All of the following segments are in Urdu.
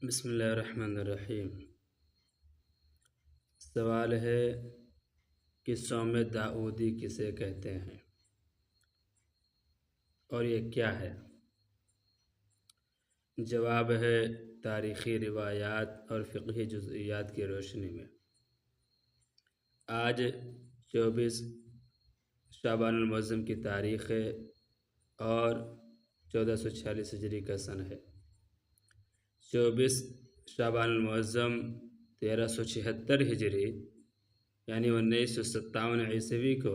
بسم اللہ الرحمن الرحیم۔ سوال ہے کہ صوم داؤدی کسے کہتے ہیں اور یہ کیا ہے؟ جواب ہے تاریخی روایات اور فقہی جزئیات کی روشنی میں۔ آج 24 شعبان المعظم کی تاریخ ہے اور 1446 ہجری کا سن ہے۔ 24 شعبان المعظم 1376 ہجری یعنی 1957 عیسوی کو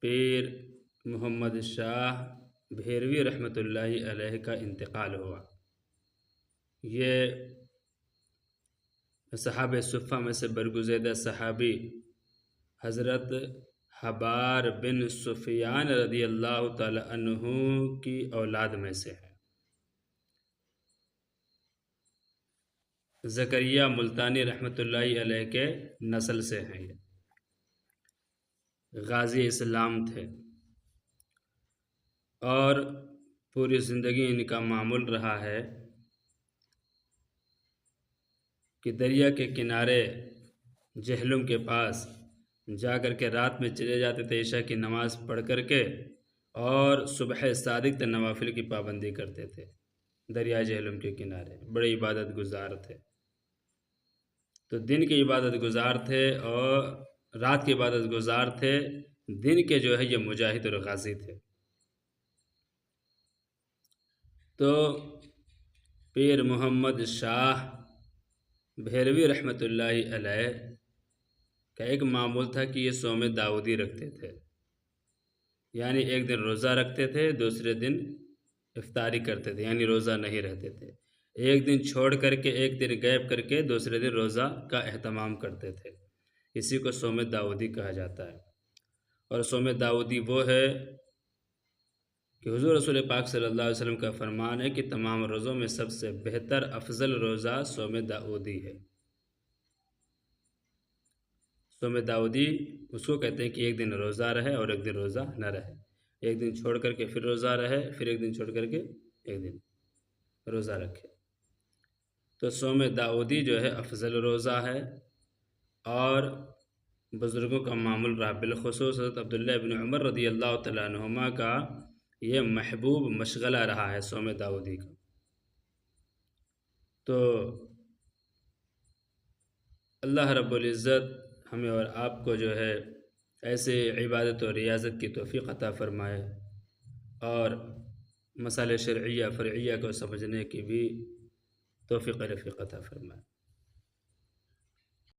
پیر محمد شاہ بھیروی رحمۃ اللہ علیہ کا انتقال ہوا۔ یہ صحابہ صفہ میں سے برگزیدہ صحابی حضرت حبار بن سفیان رضی اللہ تعالی عنہ کی اولاد میں سے ہے۔ زکریا ملتانی رحمۃ اللہ علیہ کے نسل سے ہیں۔ یہ غازی اسلام تھے اور پوری زندگی ان کا معمول رہا ہے کہ دریا کے کنارے جہلم کے پاس جا کر کے رات میں چلے جاتے تھے عشاء کی نماز پڑھ کر کے، اور صبح صادق تک نوافل کی پابندی کرتے تھے۔ دریا جہلم کے کنارے بڑے عبادت گزار تھے، تو دن کے عبادت گزار تھے اور رات کے عبادت گزار تھے، دن کے جو ہے یہ مجاہد اور غازی تھے۔ تو پیر محمد شاہ بھیروی رحمۃ اللہ علیہ کا ایک معمول تھا کہ یہ صوم داؤدی رکھتے تھے، یعنی ایک دن روزہ رکھتے تھے، دوسرے دن افطاری کرتے تھے، یعنی روزہ نہیں رہتے تھے۔ ایک دن چھوڑ کر کے، ایک دن غیب کر کے دوسرے دن روزہ کا اہتمام کرتے تھے۔ اسی کو صوم داؤدی کہا جاتا ہے۔ اور صوم داؤدی وہ ہے کہ حضور رسول پاک صلی اللہ علیہ وسلم کا فرمان ہے کہ تمام روزوں میں سب سے بہتر افضل روزہ صوم داؤدی ہے۔ صوم داؤدی اس کو کہتے ہیں کہ ایک دن روزہ رہے اور ایک دن روزہ نہ رہے، ایک دن چھوڑ کر کے پھر روزہ رہے، پھر ایک دن چھوڑ کر کے ایک دن روزہ رکھے۔ تو صوم داؤدی جو ہے افضل روزہ ہے اور بزرگوں کا معمول رہا، بالخصوص حضرت عبداللہ بن عمر رضی اللہ تعالیٰ عنہما کا یہ محبوب مشغلہ رہا ہے صوم داؤدی کا۔ تو اللہ رب العزت ہمیں اور آپ کو جو ہے ایسے عبادت و ریاضت کی توفیق عطا فرمائے اور مسائل شرعیہ فرعیہ کو سمجھنے کی بھی توفیق رفیق عطا فرمائے۔